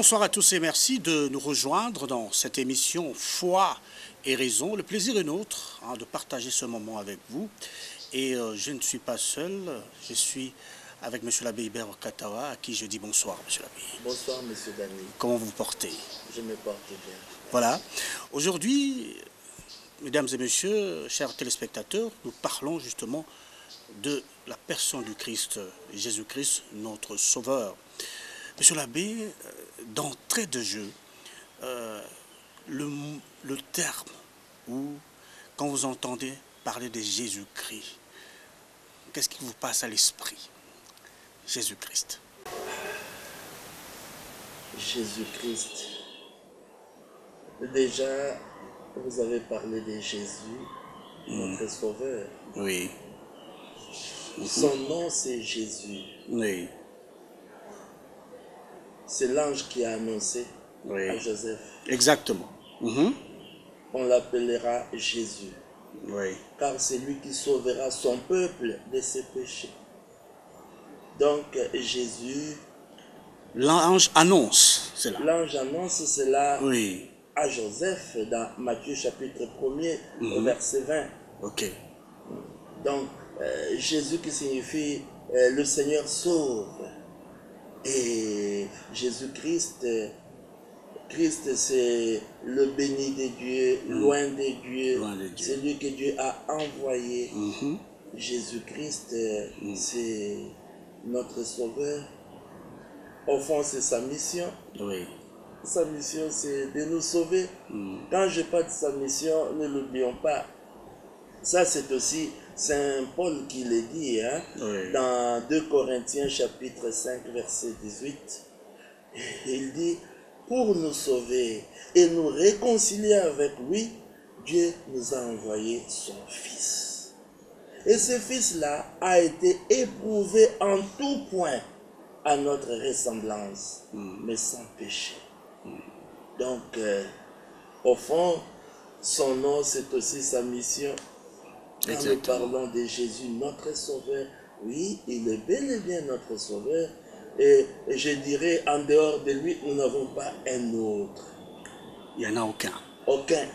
bonsoir à tous et merci de nous rejoindre dans cette émission Foi et Raison. Le plaisir est nôtre de partager ce moment avec vous. Et je ne suis pas seul, je suis avec M. l'abbé Hubert Katawa, à qui je dis bonsoir, M. l'abbé. Bonsoir, M. Dani. Comment vous portez? Je me porte bien. Voilà. Aujourd'hui, mesdames et messieurs, chers téléspectateurs, nous parlons justement de la personne du Christ, Jésus-Christ, notre Sauveur. Monsieur l'abbé, d'entrée de jeu, le terme ou quand vous entendez parler de Jésus-Christ, qu'est-ce qui vous passe à l'esprit? Jésus-Christ. Jésus-Christ. Déjà, vous avez parlé de Jésus, notre Sauveur. Oui. Son nom, c'est Jésus. Oui. C'est l'ange qui a annoncé Oui. à Joseph. Exactement. On l'appellera Jésus. Oui. Car c'est lui qui sauvera son peuple de ses péchés. Donc, Jésus... L'ange annonce cela. L'ange annonce cela Oui. à Joseph dans Matthieu chapitre 1er, au verset 20. Ok. Donc, Jésus qui signifie le Seigneur sauve. Et Jésus-Christ, Christ c'est le béni de Dieu, loin de Dieu. C'est lui que Dieu a envoyé. Jésus-Christ, c'est notre Sauveur. Au fond, c'est sa mission. Oui. Sa mission, c'est de nous sauver. Quand je parle de sa mission, ne l'oublions pas. Ça, c'est aussi Saint Paul qui le dit, hein, Oui. dans 2 Corinthiens chapitre 5, verset 18. Il dit, pour nous sauver et nous réconcilier avec lui, Dieu nous a envoyé son Fils. Et ce Fils-là a été éprouvé en tout point à notre ressemblance, mais sans péché. Donc, au fond, son nom, c'est aussi sa mission. Quand nous parlons de Jésus, notre Sauveur, oui, il est bel et bien notre Sauveur. Et je dirais, en dehors de lui, nous n'avons pas un autre. Il n'y en a aucun. Aucun.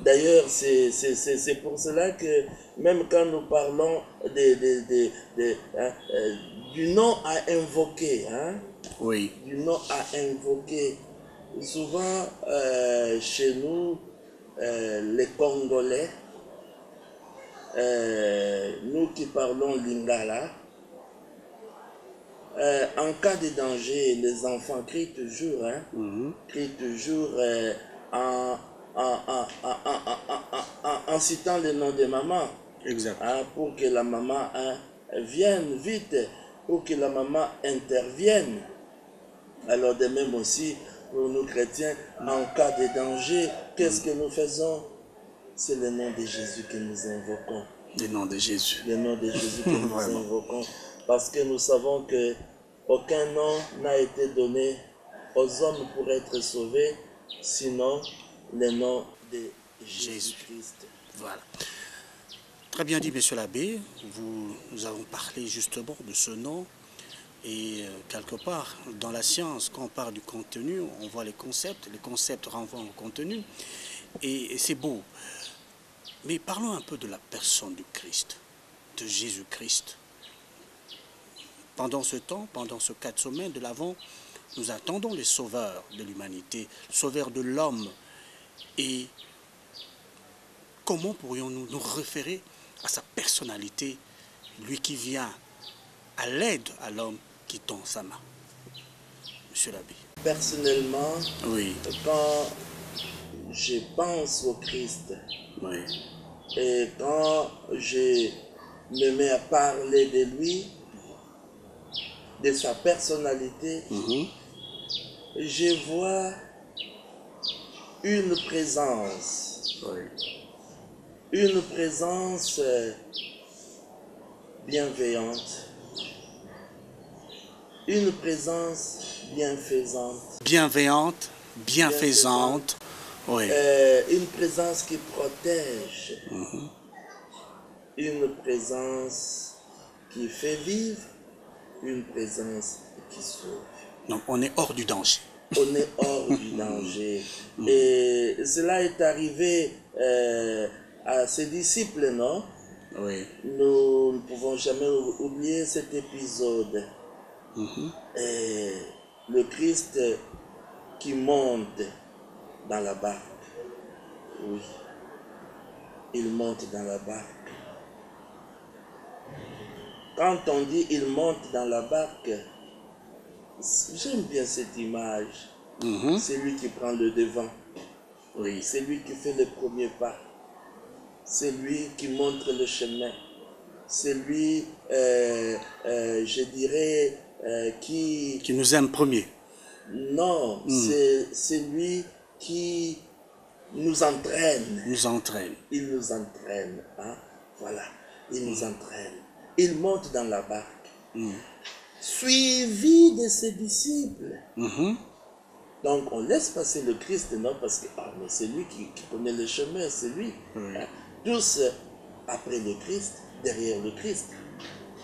D'ailleurs, c'est pour cela que même quand nous parlons du nom à invoquer, hein, Oui. du nom à invoquer, souvent chez nous, les Congolais, nous qui parlons lingala, en cas de danger, les enfants crient toujours, hein, crient toujours en citant le nom de maman. Exact. Hein, pour que la maman vienne vite, pour que la maman intervienne. Alors de même aussi, pour nous chrétiens, en cas de danger, qu'est-ce que nous faisons? C'est le nom de Jésus que nous invoquons. Le nom de Jésus. Le nom de Jésus que nous invoquons. Parce que nous savons que aucun nom n'a été donné aux hommes pour être sauvés, sinon le nom de Jésus-Christ. Voilà. Très bien dit, monsieur l'abbé. Nous avons parlé justement de ce nom. Et quelque part, dans la science, quand on parle du contenu, on voit les concepts renvoient au contenu, et c'est beau. Mais parlons un peu de la personne du Christ, de Jésus-Christ. Pendant ce temps, pendant ces 4 semaines de l'Avent, nous attendons les sauveurs de l'humanité, sauveurs de l'homme. Et comment pourrions-nous nous référer à sa personnalité, lui qui vient à l'aide à l'homme qui tend sa main? Monsieur l'abbé. Personnellement, oui, quand je pense au Christ, oui, et quand je me mets à parler de lui, de sa personnalité, je vois une présence. oui. Une présence bienveillante. Une présence bienfaisante. Bienveillante, bienfaisante. Oui. Une présence qui protège. Une présence qui fait vivre. Une présence qui sauve. Donc on est hors du danger. on est hors du danger. Et cela est arrivé à ses disciples, non? Oui. Nous ne pouvons jamais oublier cet épisode. Et le Christ qui monte dans la barque. Oui, il monte dans la barque. Quand on dit il monte dans la barque, j'aime bien cette image. C'est lui qui prend le devant. Oui. C'est lui qui fait le premier pas. C'est lui qui montre le chemin. C'est lui, je dirais, qui nous aime premier. Non, c'est lui qui nous entraîne. Nous entraîne. Il nous entraîne. Hein? Voilà, il nous entraîne. Il monte dans la barque, suivi de ses disciples. Donc on laisse passer le Christ, non, parce que mais c'est lui qui connaît le chemin, c'est lui. Hein? Tous après le Christ, derrière le Christ.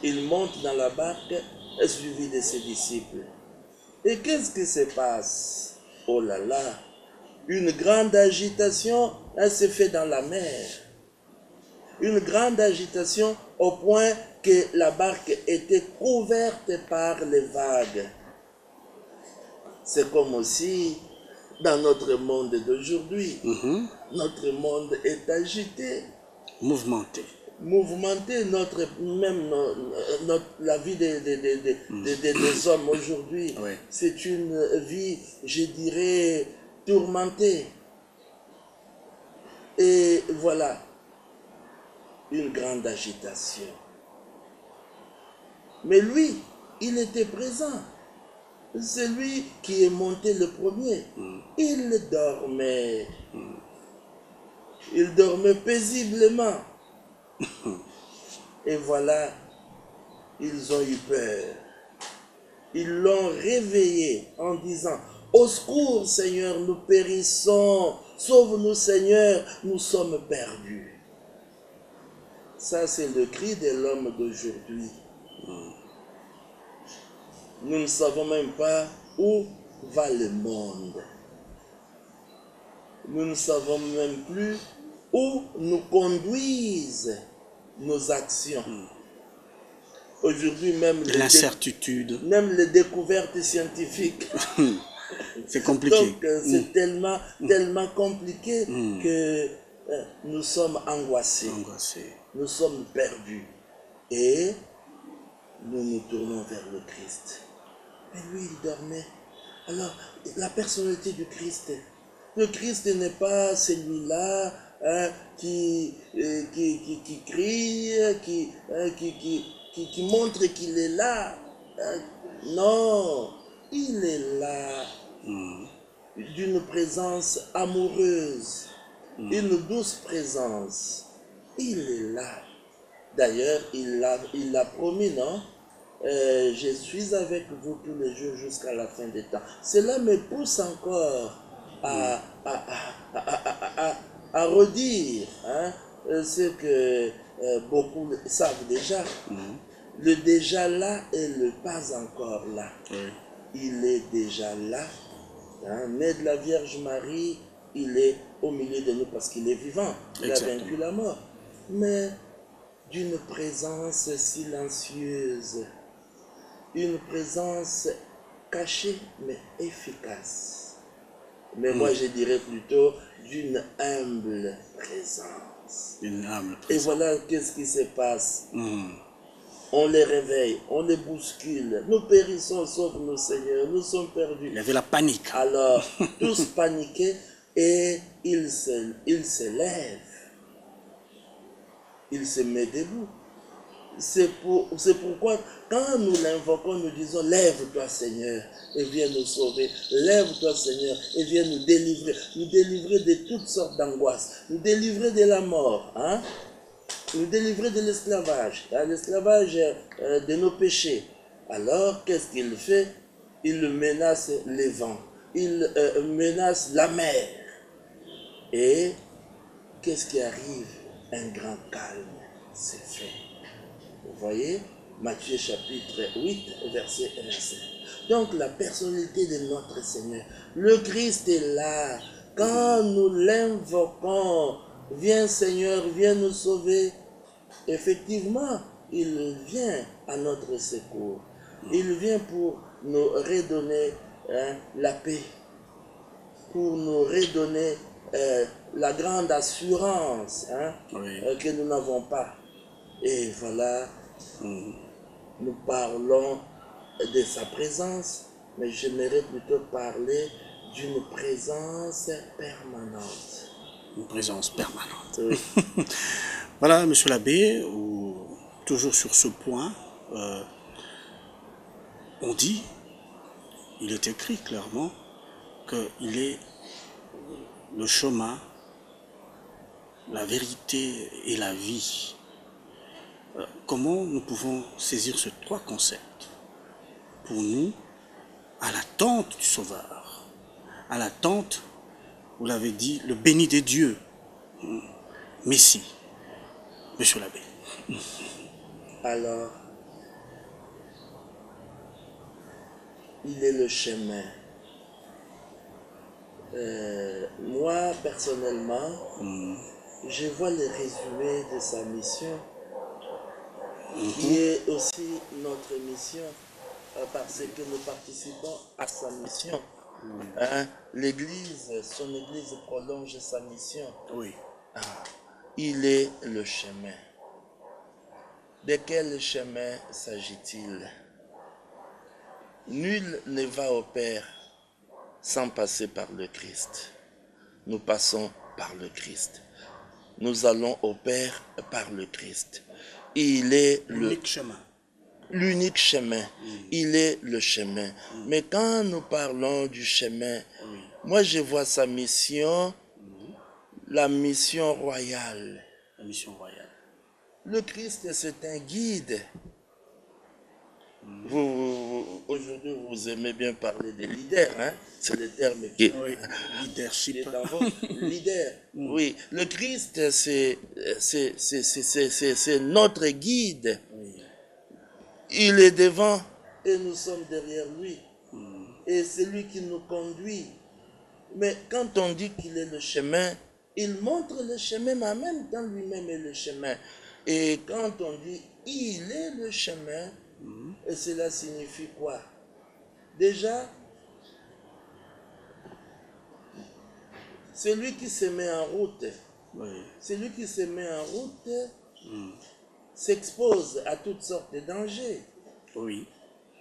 Il monte dans la barque, suivi de ses disciples. Et qu'est-ce qui se passe? Oh là là, une grande agitation s'est faite dans la mer. Une grande agitation au point que la barque était couverte par les vagues. C'est comme aussi dans notre monde d'aujourd'hui. Notre monde est agité. Mouvementé. La vie des hommes aujourd'hui, Oui. c'est une vie, je dirais, tourmentée. Et voilà, une grande agitation. Mais lui, il était présent. C'est lui qui est monté le premier. Il dormait. Il dormait paisiblement. Et voilà, ils ont eu peur. Ils l'ont réveillé en disant, au secours Seigneur, nous périssons. Sauve-nous Seigneur, nous sommes perdus. Ça c'est le cri de l'homme d'aujourd'hui. Nous ne savons même pas où va le monde. Nous ne savons même plus où nous conduisent nos actions. Aujourd'hui, même l'incertitude. Même les découvertes scientifiques. C'est compliqué. Donc, c'est tellement compliqué que nous sommes angoissés. Nous sommes perdus. Et nous nous tournons vers le Christ. Mais lui, il dormait. Alors, la personnalité du Christ. Le Christ n'est pas celui-là qui crie, qui montre qu'il est là. Non, il est là d'une présence amoureuse, une douce présence. Il est là. D'ailleurs, il l'a promis, non? Je suis avec vous tous les jours jusqu'à la fin des temps. Cela me pousse encore à redire ce que beaucoup savent déjà. Le déjà là et le pas encore là. Il est déjà là, né de la Vierge Marie, il est au milieu de nous parce qu'il est vivant. Il a vaincu la mort. Mais d'une présence silencieuse, une présence cachée mais efficace. Mais moi je dirais plutôt d'une humble présence. Une humble présence. Et voilà qu'est-ce qui se passe. On les réveille, on les bouscule. Nous périssons, sauve-nous Seigneur, nous sommes perdus. Il y avait la panique. Alors, tous paniqués et il se lève. Il se met debout. C'est pourquoi, quand nous l'invoquons, nous disons, lève-toi Seigneur et viens nous sauver. Lève-toi Seigneur et viens nous délivrer. Nous délivrer de toutes sortes d'angoisses. Nous délivrer de la mort. Nous délivrer de l'esclavage. L'esclavage de nos péchés. Alors, qu'est-ce qu'il fait? Il menace les vents. Il menace la mer. Et qu'est-ce qui arrive? Un grand calme s'est fait. Vous voyez? Matthieu chapitre 8, verset 25. Donc la personnalité de notre Seigneur, le Christ est là. Quand nous l'invoquons, viens Seigneur, viens nous sauver. Effectivement, il vient à notre secours. Il vient pour nous redonner la paix, pour nous redonner la grande assurance que nous n'avons pas. Et voilà, nous parlons de sa présence, mais j'aimerais plutôt parler d'une présence permanente. Une présence permanente. Oui. Voilà, monsieur l'abbé, toujours sur ce point, on dit, il est écrit clairement, qu'il est le chemin, la vérité et la vie. Comment nous pouvons saisir ces trois concepts pour nous, à l'attente du Sauveur, à l'attente, vous l'avez dit, le béni des dieux, Messie, monsieur l'abbé. Alors, il est le chemin. Moi, personnellement, je vois le résumé de sa mission, qui est aussi notre mission, parce que nous participons à sa mission. L'Église, son Église prolonge sa mission. Oui. Il est le chemin. De quel chemin s'agit-il? Nul ne va au Père sans passer par le Christ. Nous passons par le Christ. Nous allons au Père par le Christ. Il est l'unique chemin. L'unique chemin. Il est le chemin. Mais quand nous parlons du chemin, moi je vois sa mission, la mission royale. La mission royale. Le Christ, c'est un guide. Aujourd'hui, vous aimez bien parler des leaders, hein? C'est le terme qui leadership. Est dans votre leader. Oui, le Christ, c'est notre guide. Oui. Il est devant et nous sommes derrière lui. Et c'est lui qui nous conduit. Mais quand on dit qu'il est le chemin, il montre le chemin, mais en même temps lui-même est le chemin. Et quand on dit il est le chemin, et cela signifie quoi? Déjà, celui qui se met en route, celui qui se met en route s'expose à toutes sortes de dangers. Oui.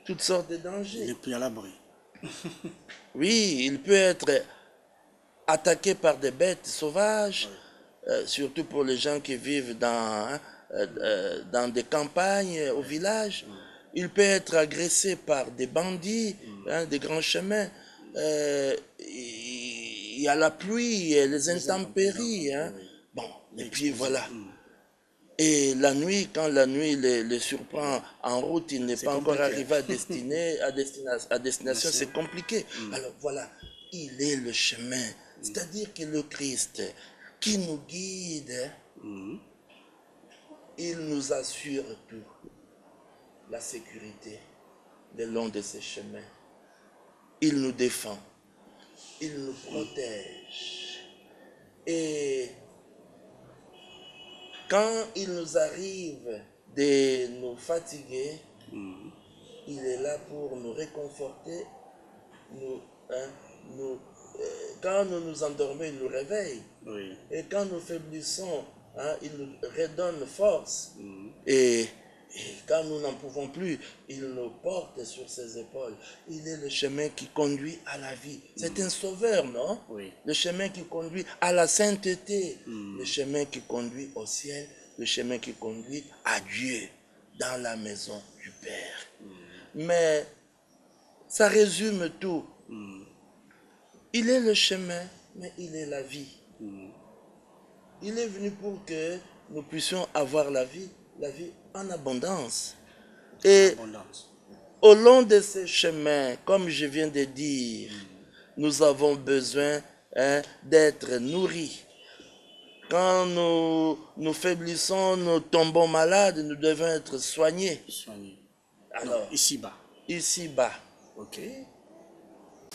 Toutes sortes de dangers. Il n'est plus à l'abri. Oui, il peut être attaqué par des bêtes sauvages, surtout pour les gens qui vivent dans des campagnes, au village. Il peut être agressé par des bandits, des grands chemins. Il y a la pluie, les intempéries. Bon, et puis voilà. Et la nuit, quand la nuit les surprend en route, il n'est pas encore arrivé à destination, c'est compliqué. Alors voilà, il est le chemin. C'est-à-dire que le Christ qui nous guide, il nous assure tout. La sécurité le long de ces chemins. Il nous défend. Il nous protège. Et quand il nous arrive de nous fatiguer, il est là pour nous réconforter. Quand nous nous endormons, il nous réveille. Oui. Et quand nous faiblissons, il nous redonne force. Et quand nous n'en pouvons plus, il nous porte sur ses épaules. Il est le chemin qui conduit à la vie. C'est un sauveur, non? Oui. Le chemin qui conduit à la sainteté. Le chemin qui conduit au ciel. Le chemin qui conduit à Dieu, dans la maison du Père. Mais ça résume tout. Il est le chemin, mais il est la vie. Il est venu pour que nous puissions avoir la vie en abondance. Et au long de ces chemins, comme je viens de dire, nous avons besoin d'être nourris. Quand nous faiblissons, nous tombons malades, nous devons être soignés. Soigné. Alors, Ici-bas. ici-bas, Ok.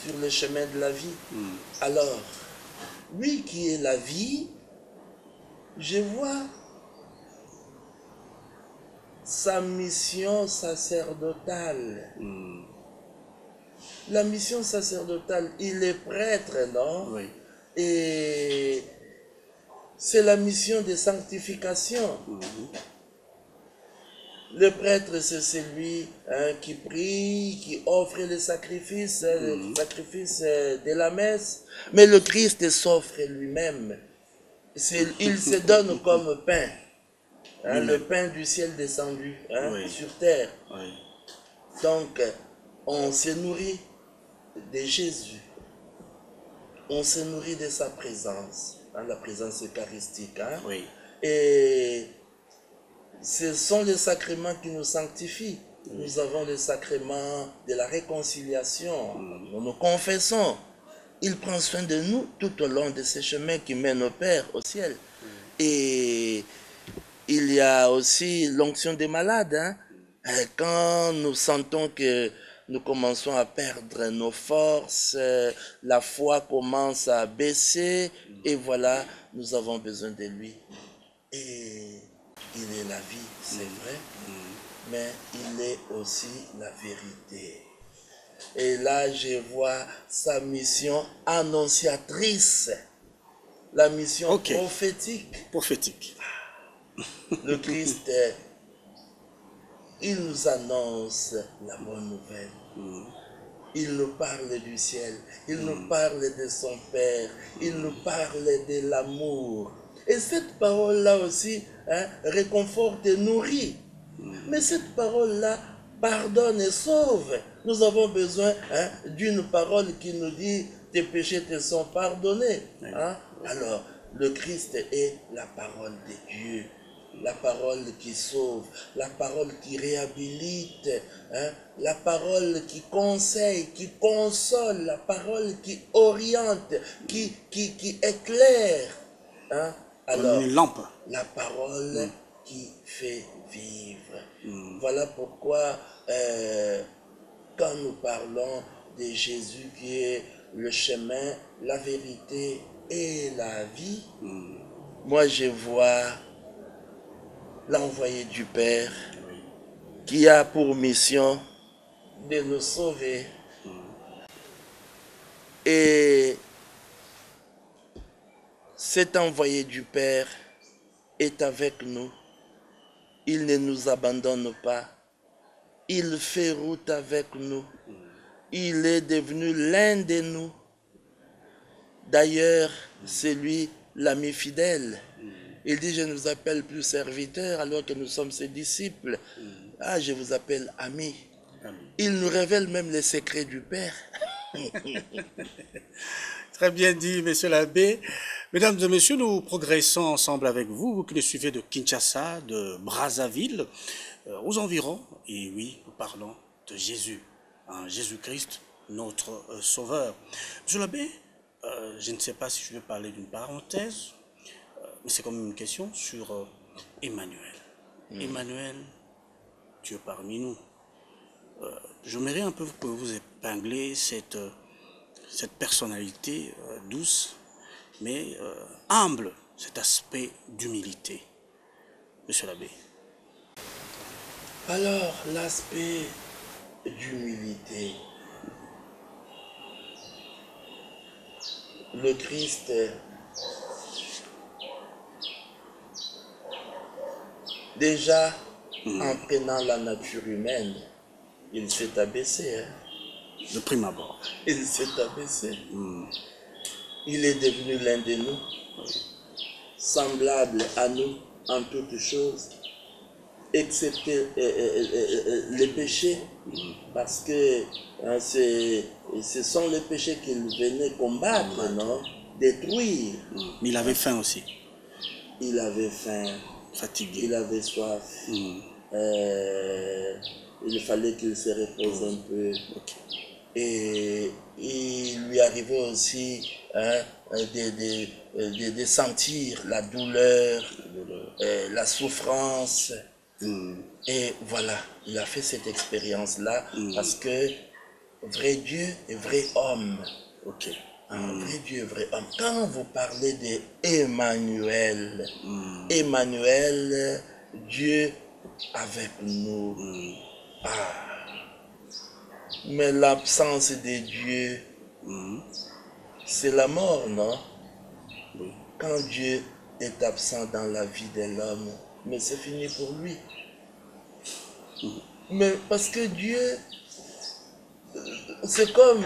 sur le chemin de la vie. Alors, lui qui est la vie, je vois sa mission sacerdotale. La mission sacerdotale, il est prêtre, non? Oui. Et c'est la mission de sanctification. Le prêtre, c'est celui qui prie, qui offre les sacrifices, le sacrifice de la messe. Mais le Christ s'offre lui-même. Il se donne comme pain. Le pain du ciel descendu sur terre. Oui. Donc, on se nourrit de Jésus. On se nourrit de sa présence, la présence eucharistique. Oui. Et ce sont les sacrements qui nous sanctifient. Nous avons le sacrement de la réconciliation. Nous nous confessons. Il prend soin de nous tout au long de ces chemins qui mènent au Père, au ciel. Et il y a aussi l'onction des malades. Quand nous sentons que nous commençons à perdre nos forces, la foi commence à baisser, et voilà, nous avons besoin de lui. Et il est la vie, c'est vrai, mais il est aussi la vérité. Et là, je vois sa mission annonciatrice, la mission prophétique. Prophétique. Le Christ, il nous annonce la bonne nouvelle. Il nous parle du ciel, il nous parle de son Père, il nous parle de l'amour. Et cette parole-là aussi réconforte et nourrit. Mais cette parole-là pardonne et sauve. Nous avons besoin d'une parole qui nous dit tes péchés te sont pardonnés. Alors, le Christ est la parole de Dieu. La parole qui sauve, la parole qui réhabilite, la parole qui conseille, qui console, la parole qui oriente, qui éclaire. Alors, une lampe. La parole qui fait vivre. Voilà pourquoi, quand nous parlons de Jésus qui est le chemin, la vérité et la vie, moi je vois l'envoyé du Père qui a pour mission de nous sauver. Et cet envoyé du Père est avec nous. Il ne nous abandonne pas. Il fait route avec nous. Il est devenu l'un de nous. D'ailleurs, c'est lui l'ami fidèle. Il dit, je ne vous appelle plus serviteur alors que nous sommes ses disciples. Je vous appelle ami. Il nous révèle même les secrets du Père. Très bien dit, monsieur l'abbé. Mesdames et messieurs, nous progressons ensemble avec vous, vous qui nous suivez de Kinshasa, de Brazzaville, aux environs. Et oui, nous parlons de Jésus, Jésus-Christ, notre Sauveur. Monsieur l'abbé, je ne sais pas si je vais parler d'une parenthèse, mais c'est quand même une question sur Emmanuel. Emmanuel, Dieu parmi nous. J'aimerais un peu que vous épingliez cette personnalité douce, mais humble, cet aspect d'humilité. Monsieur l'abbé. Alors, l'aspect d'humilité. Le Christ déjà, en prenant la nature humaine, il s'est abaissé. De prime abord. Il s'est abaissé. Il est devenu l'un de nous, semblable à nous en toutes choses, excepté les péchés, parce que ce sont les péchés qu'il venait combattre, non? Détruire. Mais il avait faim aussi. Il avait faim. Fatigué. Il avait soif. Il fallait qu'il se repose un peu. Et il lui arrivait aussi hein, de sentir la douleur, la souffrance. Et voilà, il a fait cette expérience-là parce que vrai Dieu et vrai homme. Ok. Un vrai Dieu, vrai homme. Quand vous parlez de Emmanuel, Emmanuel, Dieu avec nous. Mais l'absence de Dieu, c'est la mort, non? Oui. Quand Dieu est absent dans la vie de l'homme, mais c'est fini pour lui. Mais parce que Dieu, c'est comme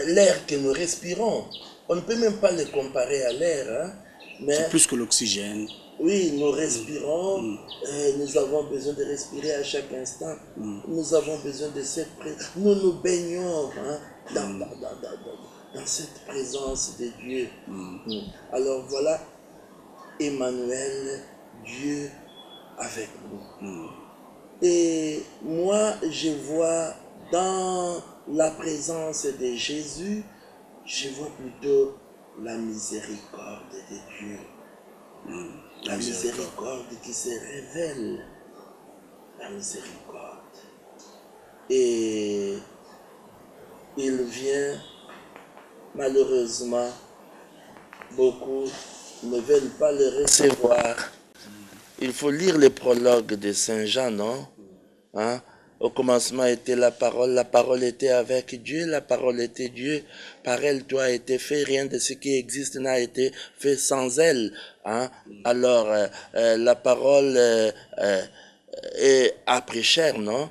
l'air que nous respirons. On ne peut même pas le comparer à l'air, hein? Mais C'est plus que l'oxygène. oui, nous respirons, nous avons besoin de respirer à chaque instant. Nous avons besoin de cette présence. Nous nous baignons, hein, dans cette présence de Dieu. Alors voilà, Emmanuel, Dieu avec nous. Et moi, je vois dans la présence de Jésus, je vois plutôt la miséricorde de Dieu. La miséricorde qui se révèle. La miséricorde. Et il vient, malheureusement, beaucoup ne veulent pas le recevoir. Il faut lire le prologue de Saint Jean, non? Hein? Au commencement était la parole était avec Dieu, la parole était Dieu, par elle tout a été fait, rien de ce qui existe n'a été fait sans elle. Hein? Alors, la parole a pris chair, non?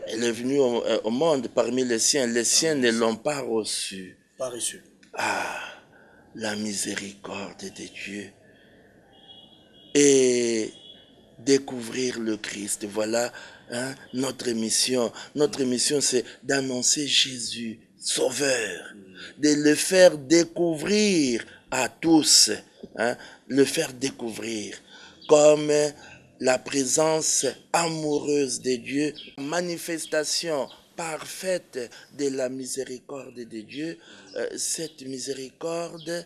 Elle est venue au monde parmi les siens ne l'ont pas reçue. Pas reçu. Ah, la miséricorde de Dieu. Et découvrir le Christ. Voilà, hein, notre mission. Notre mission, c'est d'annoncer Jésus, Sauveur, de le faire découvrir à tous, hein, le faire découvrir comme la présence amoureuse de Dieu, manifestation parfaite de la miséricorde de Dieu, cette miséricorde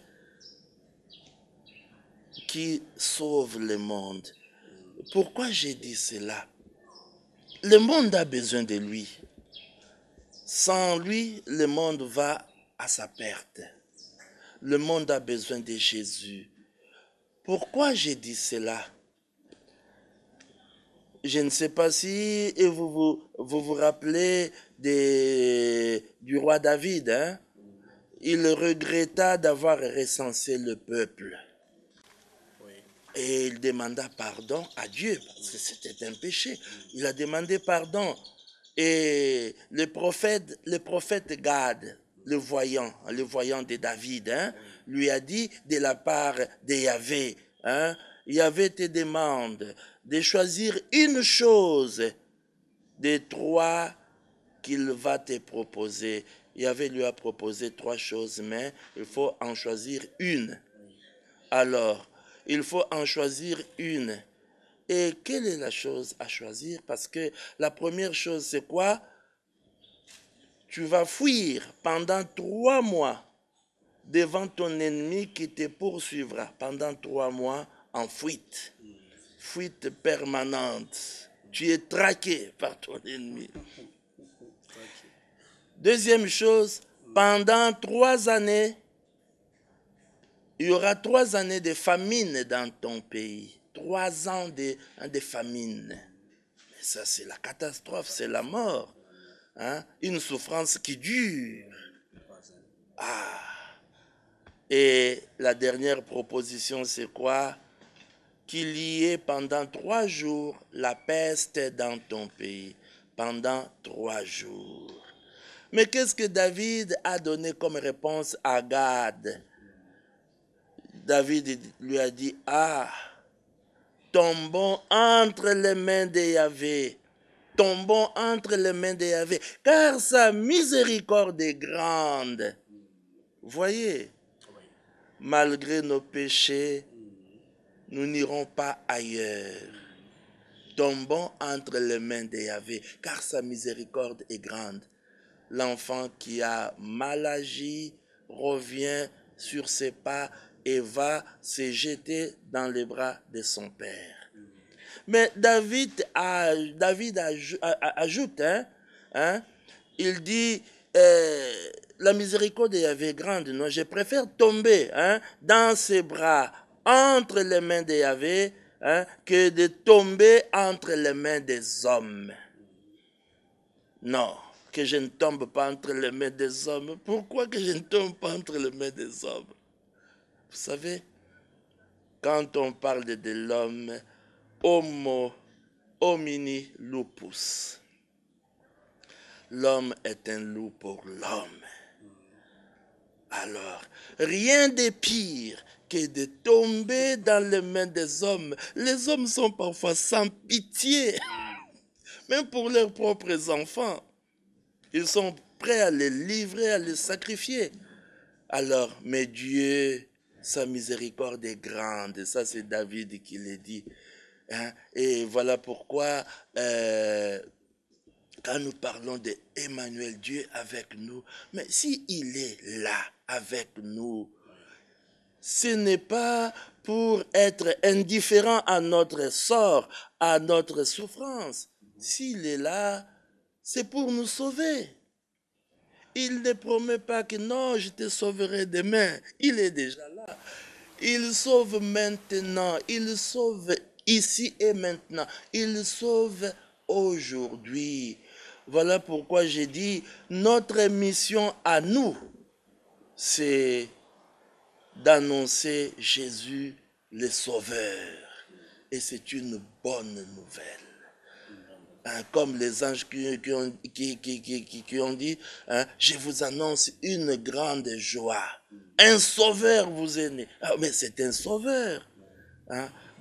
qui sauve le monde. Pourquoi j'ai dit cela? Le monde a besoin de lui. Sans lui, le monde va à sa perte. Le monde a besoin de Jésus. Pourquoi j'ai dit cela? Je ne sais pas si vous rappelez du roi David. Hein? Il regretta d'avoir recensé le peuple. Et il demanda pardon à Dieu, parce que c'était un péché. Il a demandé pardon. Et le prophète Gad, le voyant de David, hein, lui a dit de la part de Yahvé, hein, Yahvé te demande de choisir une chose des trois qu'il va te proposer. Yahvé lui a proposé 3 choses, mais il faut en choisir une. Alors, il faut en choisir une. Et quelle est la chose à choisir? Parce que la première chose, c'est quoi? Tu vas fuir pendant 3 mois devant ton ennemi qui te poursuivra. Pendant 3 mois en fuite. Fuite permanente. Tu es traqué par ton ennemi. Deuxième chose, pendant 3 années, il y aura 3 années de famine dans ton pays. 3 ans de famine. Mais ça, c'est la catastrophe, c'est la mort. Hein? Une souffrance qui dure. Ah. Et la dernière proposition, c'est quoi? Qu'il y ait pendant 3 jours la peste dans ton pays. Pendant 3 jours. Mais qu'est-ce que David a donné comme réponse à Gad? David lui a dit, ah, tombons entre les mains de Yahvé. Tombons entre les mains de Yahvé, car sa miséricorde est grande. Voyez, malgré nos péchés, nous n'irons pas ailleurs. Tombons entre les mains de Yahvé, car sa miséricorde est grande. L'enfant qui a mal agi, revient sur ses pas et va se jeter dans les bras de son père. Mais David ajoute, il dit, la miséricorde est Yahvé grande, non? Je préfère tomber dans ses bras, entre les mains de Yahvé, que de tomber entre les mains des hommes. Non, que je ne tombe pas entre les mains des hommes. Pourquoi que je ne tombe pas entre les mains des hommes? Vous savez, quand on parle de l'homme, homo homini lupus. L'homme est un loup pour l'homme. Alors, rien de pire que de tomber dans les mains des hommes. Les hommes sont parfois sans pitié, même pour leurs propres enfants. Ils sont prêts à les livrer, à les sacrifier. Alors, mais Dieu, sa miséricorde est grande. Ça, c'est David qui le dit. Et voilà pourquoi, quand nous parlons d'Emmanuel, Dieu avec nous, mais s'il est là avec nous, ce n'est pas pour être indifférent à notre sort, à notre souffrance. S'il est là, c'est pour nous sauver. Il ne promet pas que non, je te sauverai demain. Il est déjà là. Il sauve maintenant. Il sauve ici et maintenant. Il sauve aujourd'hui. Voilà pourquoi j'ai dit, notre mission à nous, c'est d'annoncer Jésus le Sauveur. Et c'est une bonne nouvelle. Comme les anges qui ont dit, je vous annonce une grande joie. Un sauveur vous est né. Mais c'est un sauveur.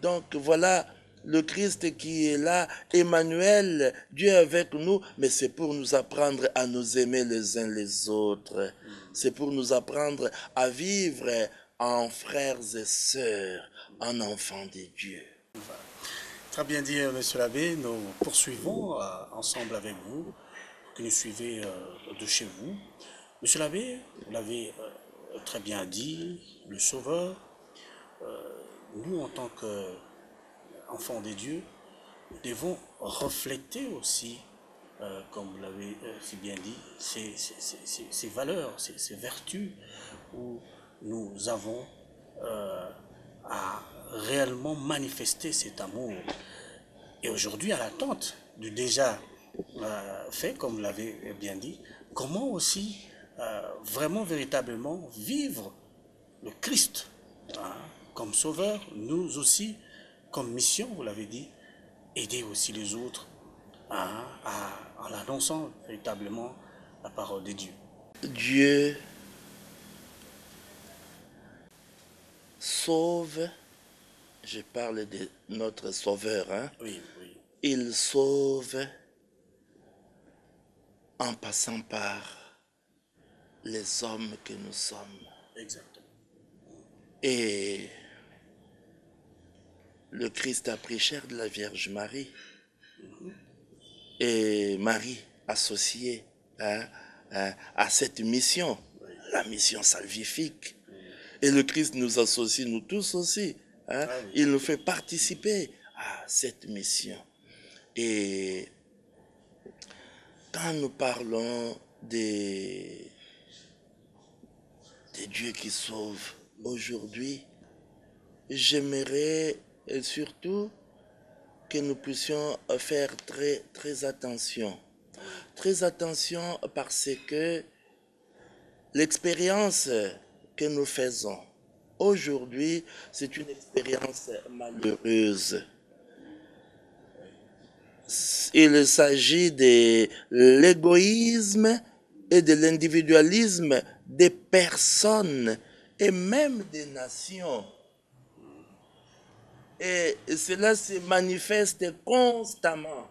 Donc voilà le Christ qui est là, Emmanuel, Dieu avec nous, mais c'est pour nous apprendre à nous aimer les uns les autres. C'est pour nous apprendre à vivre en frères et sœurs, en enfants de Dieu. Très bien dit, monsieur l'abbé. Nous poursuivons ensemble avec vous, que nous suivez de chez vous. Monsieur l'abbé, vous l'avez très bien dit, le Sauveur, nous, en tant qu'enfants des dieux, nous devons refléter aussi, comme vous l'avez si bien dit, ces valeurs, ces vertus où nous avons à réellement manifester cet amour. Et aujourd'hui, à l'attente du déjà fait, comme vous l'avez bien dit, comment aussi vraiment, véritablement vivre le Christ comme sauveur, nous aussi, comme mission, vous l'avez dit, aider aussi les autres en annonçant véritablement la parole de Dieu. Dieu sauve, je parle de notre Sauveur, Oui, oui. Il sauve en passant par les hommes que nous sommes. Exactement. Et le Christ a pris chair de la Vierge Marie. Et Marie associée à cette mission, la mission salvifique. Et le Christ nous associe, nous tous aussi. Il nous fait participer à cette mission. Et quand nous parlons des dieux qui sauvent aujourd'hui, j'aimerais surtout que nous puissions faire très, très attention. Très attention parce que l'expérience que nous faisons aujourd'hui, c'est une expérience malheureuse. Il s'agit de l'égoïsme et de l'individualisme des personnes et même des nations. Et cela se manifeste constamment.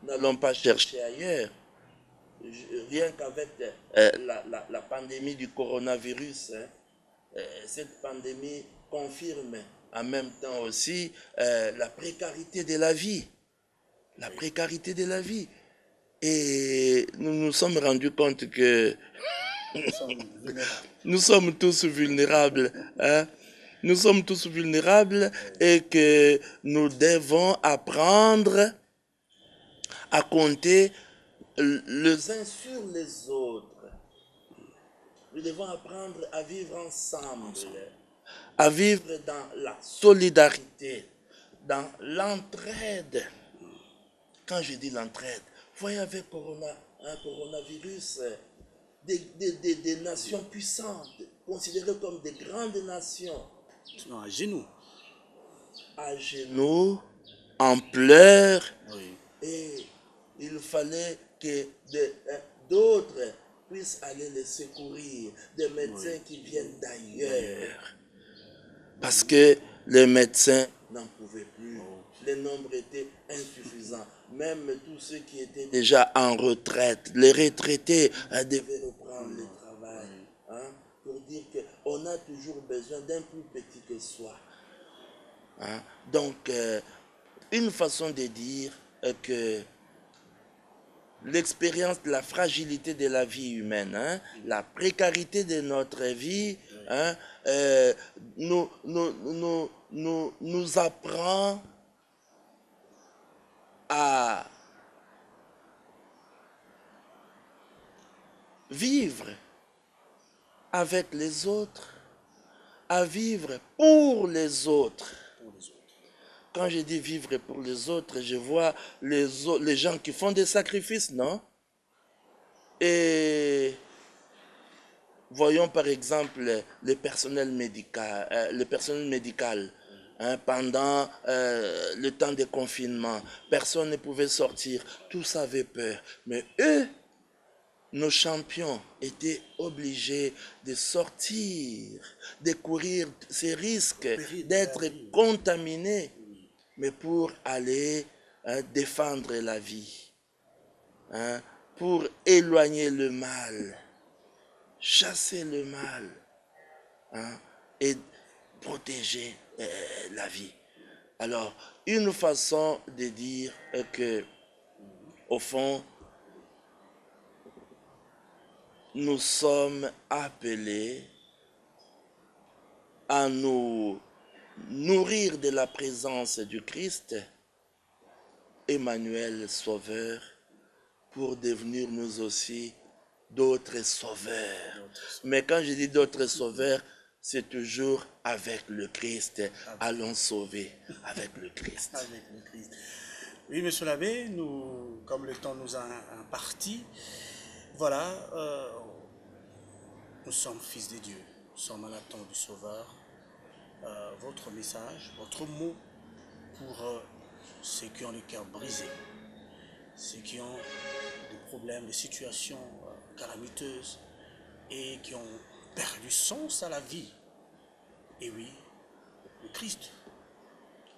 N'allons pas chercher ailleurs. Rien qu'avec la pandémie du coronavirus, cette pandémie confirme en même temps aussi la précarité de la vie. La précarité de la vie. Et nous nous sommes rendus compte que Nous sommes vulnérables. nous sommes tous vulnérables. Hein? Nous sommes tous vulnérables et que nous devons apprendre à compter les uns sur les autres. Nous devons apprendre à vivre ensemble, à vivre dans la solidarité, dans l'entraide. Quand je dis l'entraide, voyez avec un coronavirus, des nations puissantes, considérées comme des grandes nations, À genoux. à genoux, en pleurs, Oui. et il fallait que d'autres puissent aller les secourir, des médecins qui viennent d'ailleurs. Parce que les médecins n'en pouvaient plus. Les nombres étaient insuffisants. Même tous ceux qui étaient déjà en retraite, les retraités devaient reprendre le travail. Hein, pour dire qu'on a toujours besoin d'un plus petit que soi. Hein. Donc, une façon de dire que l'expérience de la fragilité de la vie humaine, hein, la précarité de notre vie, hein, nous apprend à vivre avec les autres, à vivre pour les autres. Quand je dis vivre pour les autres, je vois les gens qui font des sacrifices, non? Et voyons par exemple le personnel médical, hein, pendant le temps de confinement. Personne ne pouvait sortir, tous avaient peur. Mais eux, nos champions, étaient obligés de sortir, de courir ces risques, d'être contaminés, mais pour aller défendre la vie, hein, pour éloigner le mal, chasser le mal, hein, et protéger la vie. Alors, une façon de dire que, au fond, nous sommes appelés à nous nourrir de la présence du Christ, Emmanuel Sauveur, pour devenir nous aussi d'autres sauveurs. Mais quand je dis d'autres sauveurs, c'est toujours avec le Christ. Allons sauver avec le Christ. Avec le Christ. Oui, monsieur l'abbé, nous, comme le temps nous a imparti, voilà, nous sommes fils de Dieu, nous sommes à l'attente du Sauveur. Votre message, votre mot pour ceux qui ont le cœur brisé, ceux qui ont des problèmes, des situations calamiteuses et qui ont perdu sens à la vie. Et oui, le Christ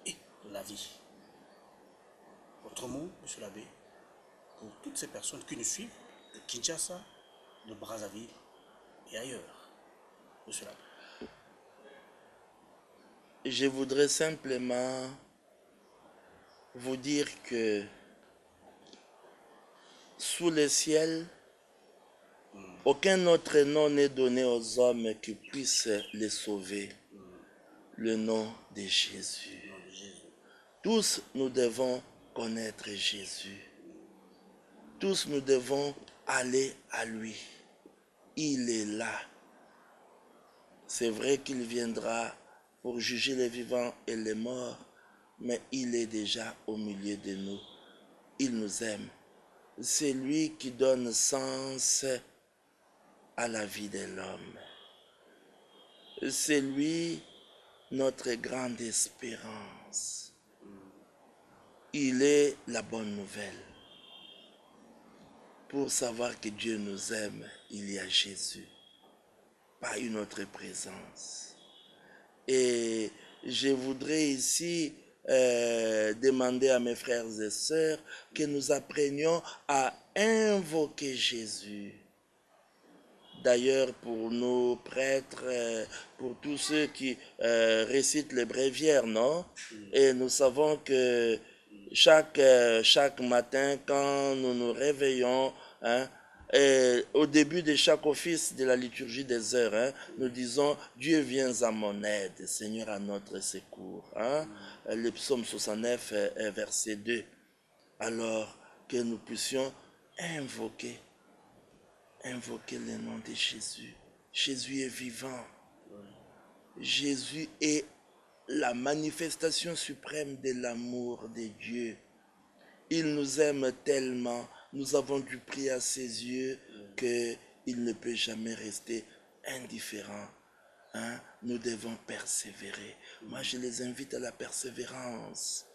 est la vie. Votre mot, monsieur l'abbé, pour toutes ces personnes qui nous suivent, de Kinshasa, de Brazzaville et ailleurs, monsieur l'abbé. Je voudrais simplement vous dire que sous le ciel, aucun autre nom n'est donné aux hommes qui puissent les sauver. Le nom de Jésus. Tous nous devons connaître Jésus. Tous nous devons aller à lui. Il est là. C'est vrai qu'il viendra pour juger les vivants et les morts, mais il est déjà au milieu de nous. Il nous aime. C'est lui qui donne sens à la vie de l'homme. C'est lui notre grande espérance. Il est la bonne nouvelle. Pour savoir que Dieu nous aime, il y a Jésus, pas une autre présence. Et je voudrais ici demander à mes frères et sœurs que nous apprenions à invoquer Jésus. D'ailleurs, pour nos prêtres, pour tous ceux qui récitent les bréviaires, non? Et nous savons que chaque matin, quand nous nous réveillons, hein, et au début de chaque office de la liturgie des heures, hein, nous disons « Dieu viens à mon aide, Seigneur à notre secours hein. ». Le psaume 69, verset 2. Alors que nous puissions invoquer le nom de Jésus. Jésus est vivant. Jésus est la manifestation suprême de l'amour de Dieu. Il nous aime tellement, nous avons du prix à ses yeux qu'il ne peut jamais rester indifférent. Hein? Nous devons persévérer. Moi, je les invite à la persévérance.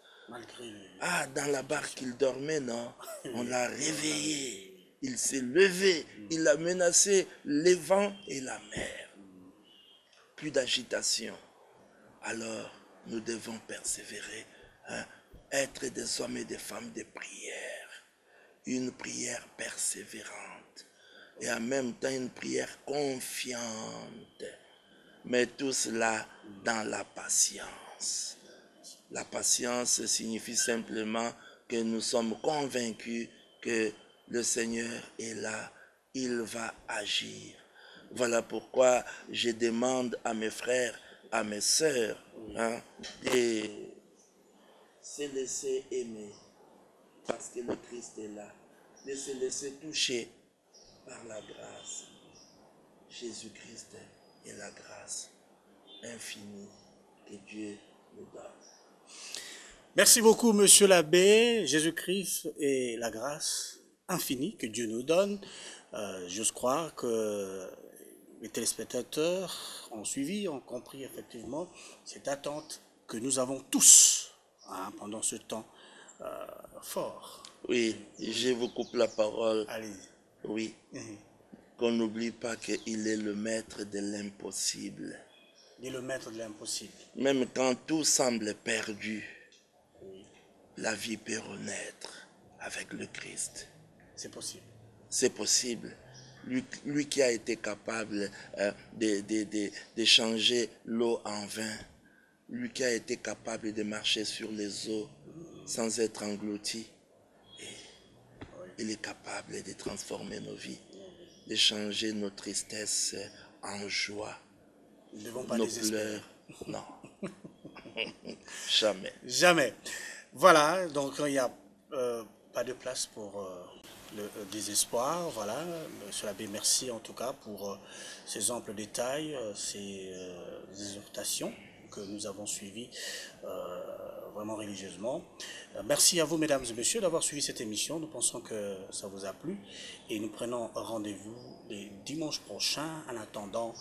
Dans la barque, il dormait, non? On l'a réveillé. Il s'est levé. Il a menacé les vents et la mer. Plus d'agitation. Alors, nous devons persévérer. Hein? Être des hommes et des femmes de prière. Une prière persévérante. Et en même temps, une prière confiante. Mais tout cela dans la patience. La patience signifie simplement que nous sommes convaincus que le Seigneur est là, il va agir. Voilà pourquoi je demande à mes frères, à mes sœurs, hein, de se laisser aimer, parce que le Christ est là, de se laisser toucher par la grâce. Jésus-Christ est la grâce infinie que Dieu nous donne. Merci beaucoup, monsieur l'abbé. Jésus-Christ est la grâce infinie que Dieu nous donne. J'ose croire que les téléspectateurs ont suivi, ont compris effectivement cette attente que nous avons tous hein, pendant ce temps fort. Oui, je vous coupe la parole. Allez. Oui, qu'on n'oublie pas qu'il est le maître de l'impossible. Il est le maître de l'impossible. Même quand tout semble perdu, la vie peut renaître avec le Christ. C'est possible. C'est possible. Lui qui a été capable de changer l'eau en vin, lui qui a été capable de marcher sur les eaux sans être englouti, il est capable de transformer nos vies, de changer nos tristesses en joie, nos pleurs. Non, jamais. Jamais. Voilà, donc il n'y a pas de place pour le désespoir. Voilà, monsieur l'abbé, merci en tout cas pour ces amples détails, ces exhortations que nous avons suivies vraiment religieusement. Merci à vous, mesdames et messieurs, d'avoir suivi cette émission. Nous pensons que ça vous a plu et nous prenons rendez-vous les dimanches prochains. En attendant,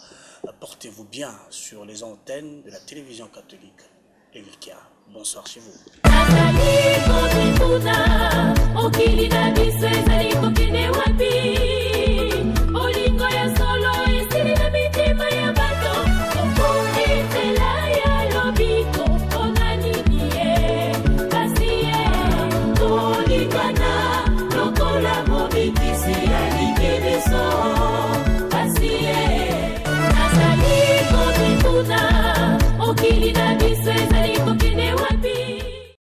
portez-vous bien sur les antennes de la télévision catholique Elika. Bonsoir chez vous.